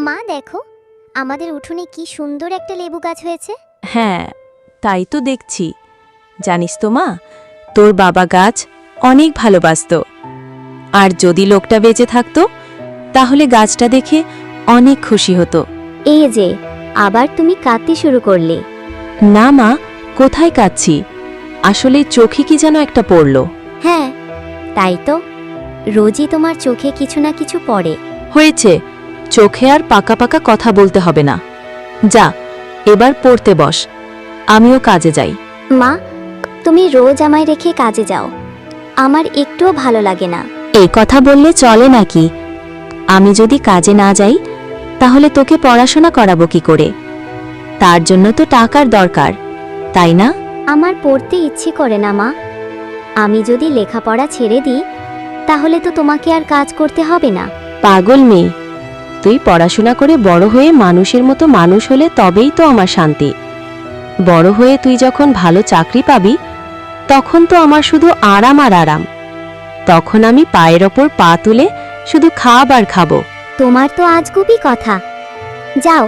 মা দেখো, আমাদের উঠোনে কি সুন্দর একটা লেবু গাছ হয়েছে। হ্যাঁ, তাই তো দেখছি। জানিস তো মা, তোর বাবা গাছ অনেক ভালোবাসতো। আর যদি লোকটা বেঁচে থাকতো তাহলে গাছটা দেখে অনেক খুশি হতো। এই যে আবার তুমি কাঁদতে শুরু করলে। না মা, কোথায় কাঁদছি, আসলে চোখে কি যেন একটা পড়ল। হ্যাঁ, তাই তো, রোজই তোমার চোখে কিছু না কিছু পড়ে। হয়েছে, চোখে আর পাকা পাকা কথা বলতে হবে না। যা, এবার পড়তে বস, আমিও কাজে যাই। মা, তুমি রোজ আমায় রেখে কাজে যাও, আমার একটুও ভালো লাগে না। এই কথা বললে চলে নাকি? আমি যদি কাজে না যাই তাহলে তোকে পড়াশোনা করাবো কি করে? তার জন্য তো টাকার দরকার, তাই না? আমার পড়তে ইচ্ছে করে না মা। আমি যদি লেখাপড়া ছেড়ে দিই তাহলে তো তোমাকে আর কাজ করতে হবে না। পাগল মেয়ে, তুই পড়াশোনা করে বড় হয়ে মানুষের মতো মানুষ হলে তবেই তো আমার শান্তি। বড় হয়ে তুই যখন ভালো চাকরি পাবি তখন তো আমার শুধু আরাম আর আরাম। তখন আমি পায়ের ওপর পা তুলে শুধু খাবার খাবো। তোমার তো আজগুবি কথা। যাও,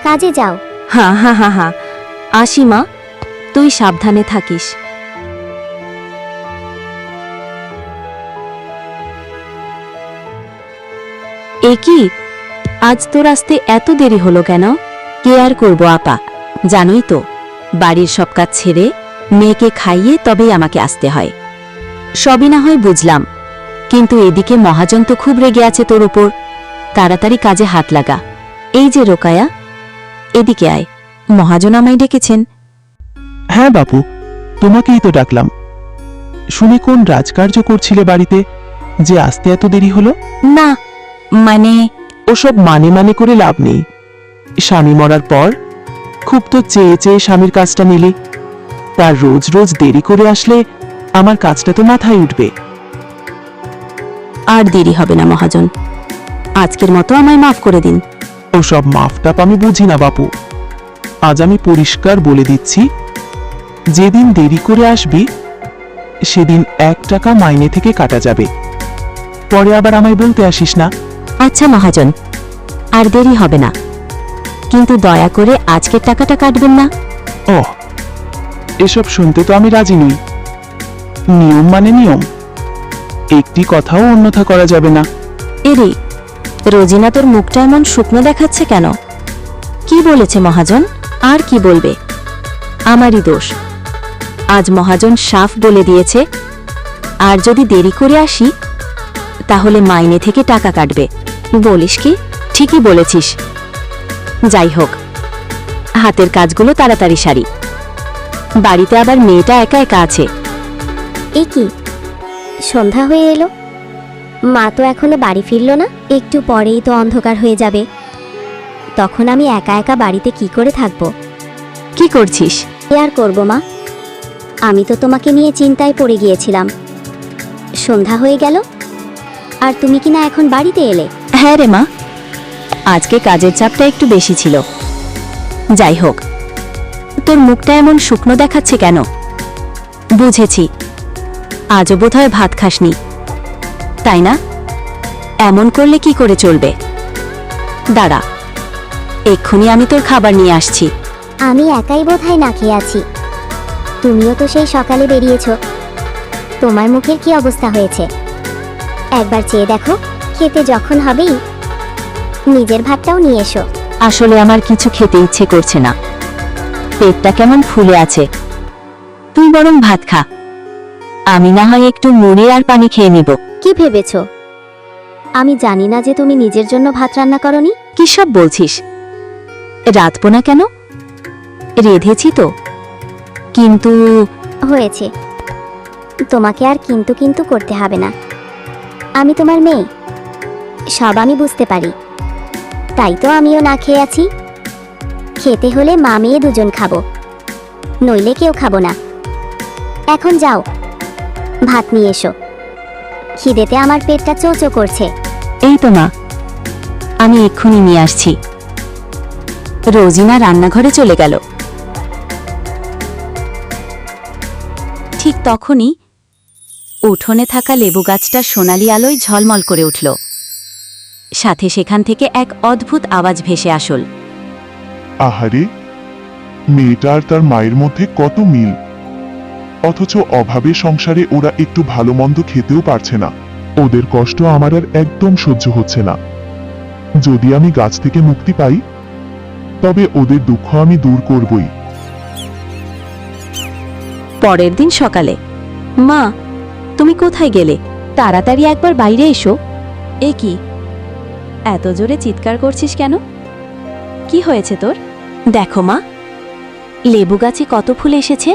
কাজে যাও। হা হা হা হা, আসি মা, তুই সাবধানে থাকিস। এ কি, আজ তোর আসতে এত দেরি হলো কেন? কে আর করবো আপা, জানোই তো, বাড়ির সব কাজ ছেড়ে মেয়েকে খাইয়ে তবেই আমাকে আসতে হয়। সবই না হয় বুঝলাম, কিন্তু এদিকে মহাজন তো খুব রেগে আছে তোর ওপর। তাড়াতাড়ি কাজে হাত লাগা। এই যে রোকায়া, এদিকে আয়, মহাজন আমায় ডেকেছেন। হ্যাঁ বাপু, তোমাকেই তো ডাকলাম। শুনে কোন রাজকার্য করছিলে বাড়িতে যে আসতে এত দেরি হলো? না মানে, ওসব মানে মানে করে লাভ নেই। স্বামী মরার পর খুব তো চেয়ে চেয়ে স্বামীর কাজটা নিলে, তার রোজ রোজ দেরি করে আসলে আমার কাজটা তো মাথায় উঠবে। আর দেরি হবে না মহাজন, আজকের মতো আমায় মাফ করে দিন। ওসব মাফটাপ আমি বুঝি না বাপু। আজ আমি পরিষ্কার বলে দিচ্ছি, যেদিন দেরি করে আসবি সেদিন 1 টাকা মাইনে থেকে কাটা যাবে। পরে আবার আমায় বলতে আসিস না। আচ্ছা মহাজন, আর দেরি হবে না, কিন্তু দয়া করে আজকের টাকাটা কাটবেন না। ওহ, এসব শুনতে তো আমি রাজি নই। নিয়ম মানে নিয়ম, একটি কথাও অন্যথা করা যাবে না। এরে, রোজিনা তোর মুখটা এমন শুকনো দেখাচ্ছে কেন? কি বলেছে মহাজন? আর কি বলবে? আমারই দোষ। আজ মহাজন সাফ বলে দিয়েছে, আর যদি দেরি করে আসি তাহলে মাইনে থেকে টাকা কাটবে। বলিস কি? ঠিকই বলেছিস। যাই হোক, হাতের কাজগুলো তাড়াতাড়ি সারি, বাড়িতে আবার মেয়েটা একা একা আছে। এ কি, সন্ধ্যা হয়ে এলো, মা তো এখনো বাড়ি ফিরল না। একটু পরেই তো অন্ধকার হয়ে যাবে, তখন আমি একা একা বাড়িতে কি করে থাকবো? কি করছিস? কি আর করবো মা, আমি তো তোমাকে নিয়ে চিন্তায় পড়ে গিয়েছিলাম। সন্ধ্যা হয়ে গেল আর তুমি কিনা এখন বাড়িতে এলে। হ্যাঁ রে মা, আজকে কাজের চাপটা একটু বেশি ছিল। যাই হোক, তোর মুখটা এমন শুকনো দেখাচ্ছে কেন? বুঝেছি, আজও বোধহয় ভাত খাসনি, তাই না? এমন করলে কি করে চলবে? দাঁড়া, এক্ষুনি আমি তোর খাবার নিয়ে আসছি। আমি একাই বোধহয় না খেয়ে আছি, তুমিও তো সেই সকালে বেরিয়েছো। তোমার মুখের কি অবস্থা হয়েছে একবার চেয়ে দেখো। খেতে যখন হবেই নিজের ভাতটাও নিয়ে এসো। আসলে আমার কিছু খেতে ইচ্ছে করছে না, পেটটা কেমন ফুলে আছে। তুই বরং ভাত খা, আমি না হয় একটু মুড়ি আর পানি খেয়ে নিব। কি ভেবেছো, আমি জানি না যে তুমি নিজের জন্য ভাত রান্না করনি? কি সব বলছিস? রাতবো না কেন? রেধেছি তো। কিন্তু হয়েছে, তোমাকে আর কিন্তু কিন্তু করতে হবে না। আমি তোমার মেয়ে, সব আমি বুঝতে পারি, তাই তো আমিও না খেয়ে আছি। খেতে হলে মা মেয়ে দুজন খাবো, নইলে কেউ খাবো না। এখন যাও, ভাত নিয়ে এসো, খিদেতে আমার পেটটা চোচো করছে। এই তো মা, আমি এক্ষুনি নিয়ে আসছি। রোজিনা রান্নাঘরে চলে গেল। ঠিক তখনই উঠোনে থাকা লেবু গাছটা সোনালি আলোয় ঝলমল করে উঠল। সাথে সেখান থেকে এক অদ্ভুত আওয়াজ ভেসে আসল। আহারে, মেয়েটা আর তার মায়ের মধ্যে কত মিল, অথচ অভাবে সংসারে ওরা একটু ভালো মন্দ খেতেও পারছে না। ওদের কষ্ট আমার আর একদম সহ্য হচ্ছে না। যদি আমি গাছ থেকে মুক্তি পাই, তবে ওদের দুঃখ আমি দূর করবই। পরের দিন সকালে, মা, তুমি কোথায় গেলে? তাড়াতাড়ি একবার বাইরে এসো। এ কি, এত জোরে চিৎকার করছিস কেন? কি হয়েছে তোর? দেখো মা, লেবু গাছে কত ফুল এসেছে।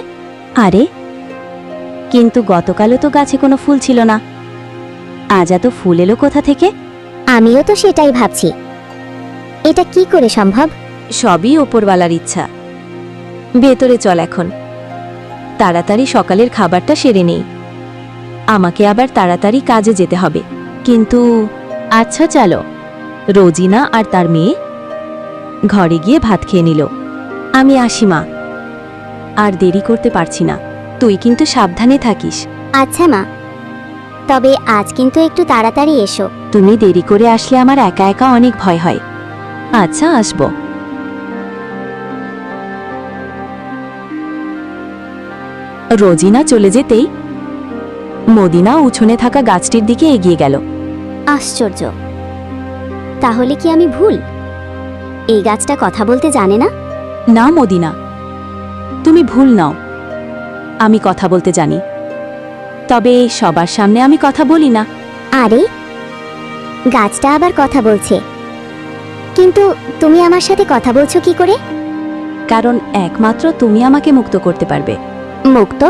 আরে, কিন্তু গতকালও তো গাছে কোনো ফুল ছিল না, আজ এত ফুল এলো কোথা থেকে? আমিও তো সেটাই ভাবছি, এটা কি করে সম্ভব? সবই ওপরওয়ালার ইচ্ছা। ভেতরে চল এখন, তাড়াতাড়ি সকালের খাবারটা সেরে নেই। আমাকে আবার তাড়াতাড়ি কাজে যেতে হবে। কিন্তু আচ্ছা চলো। রোজিনা আর তার মেয়ে ঘরে গিয়ে ভাত খেয়ে নিল। আমি আসি মা, আর দেরি করতে পারছি না। তুই কিন্তু সাবধানে থাকিস। আচ্ছা মা, তবে আজ কিন্তু একটু তাড়াতাড়ি এসো। তুমি দেরি করে আসলে আমার একা একা অনেক ভয় হয়। আচ্ছা, আসবো। রোজিনা চলে যেতেই মদিনা উঠোনে থাকা গাছটির দিকে এগিয়ে গেল। আশ্চর্য, তাহলে কি আমি ভুল? এই গাছটা কথা বলতে জানে না? না মদিনা, তুমি ভুল নাও। আমি কথা বলতে জানি, তবে সবার সামনে আমি কথা বলি না। আরে, গাছটা আবার কথা বলছে, কিন্তু তুমি আমার সাথে কথা বলছো কি করে? কারণ একমাত্র তুমি আমাকে মুক্ত করতে পারবে। মুক্ত?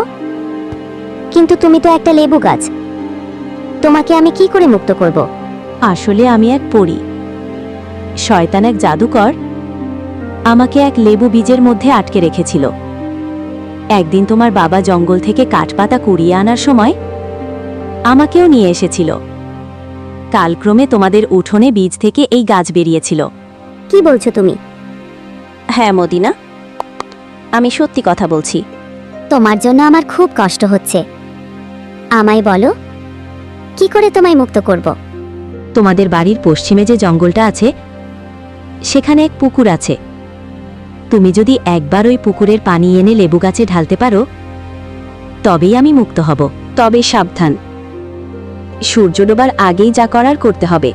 কিন্তু তুমি তো একটা লেবু গাছ, তোমাকে আমি কি করে মুক্ত করব? আসলে আমি এক পরী। শয়তান এক জাদুকর আমাকে এক লেবু বীজের মধ্যে আটকে রেখেছিল। একদিন তোমার বাবা জঙ্গল থেকে কাঠপাতা কুড়িয়ে আনার সময় আমাকেও নিয়ে এসেছিল। কালক্রমে তোমাদের উঠোনে বীজ থেকে এই গাছ বেরিয়েছিল। কি বলছো তুমি? হ্যাঁ মদিনা, আমি সত্যি কথা বলছি। তোমার জন্য আমার খুব কষ্ট হচ্ছে। আমায় বলো, কি করে তোমায় মুক্ত করব? তোমাদের বাড়ির পশ্চিমে যে জঙ্গলটা আছে, সেখানে এক পুকুর আছে। তুমি যদি একবার ওই পুকুরের পানি এনে লেবু গাছে ঢালতে পারো, তবেই আমি মুক্ত হব। তবে সাবধান, সূর্য ডোবার আগেই যা করার করতে হবে।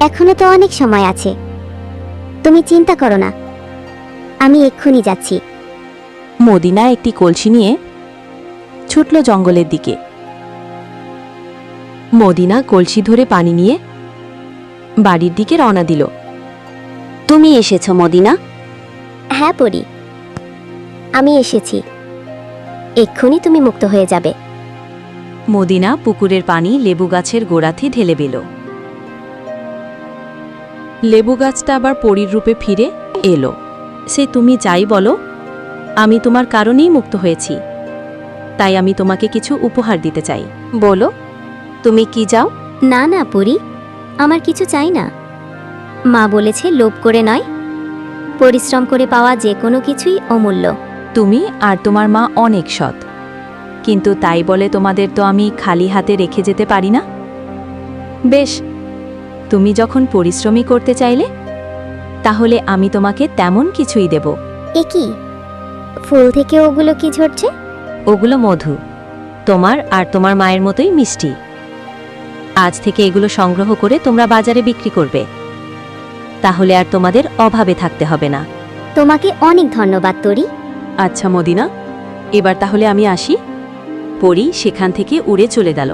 এখনো তো অনেক সময় আছে, তুমি চিন্তা করো না, আমি এক্ষুনি যাচ্ছি। মদিনা একটি কলসি নিয়ে ছুটল জঙ্গলের দিকে। মদিনা কলসি ধরে পানি নিয়ে বাড়ির দিকে রওনা দিল। তুমি এসেছো মদিনা? হ্যাঁ পরি, আমি এসেছি। এক্ষুনি তুমি মুক্ত হয়ে যাবে। মদিনা পুকুরের পানি লেবু গাছের গোড়াতে ঢেলে দিল। লেবু গাছটা আবার পরীর রূপে ফিরে এলো। সে তুমি যাই বলো, আমি তোমার কারণেই মুক্ত হয়েছি, তাই আমি তোমাকে কিছু উপহার দিতে চাই। বলো, তুমি কি চাও? না না পরি, আমার কিছু চাই না। মা বলেছে লোভ করে নয়, পরিশ্রম করে পাওয়া যে কোনো কিছুই অমূল্য। তুমি আর তোমার মা অনেক সৎ, কিন্তু তাই বলে তোমাদের তো আমি খালি হাতে রেখে যেতে পারি না। বেশ, তুমি যখন পরিশ্রমই করতে চাইলে, তাহলে আমি তোমাকে তেমন কিছুই দেব। এ কি, ফুল থেকে ওগুলো কি ঝরছে? ওগুলো মধু, তোমার আর তোমার মায়ের মতোই মিষ্টি। আজ থেকে এগুলো সংগ্রহ করে তোমরা বাজারে বিক্রি করবে, তাহলে আর তোমাদের অভাবে থাকতে হবে না। তোমাকে অনেক ধন্যবাদ তরি। আচ্ছা মদিনা, এবার তাহলে আমি আসি। পরী সেখান থেকে উড়ে চলে গেল।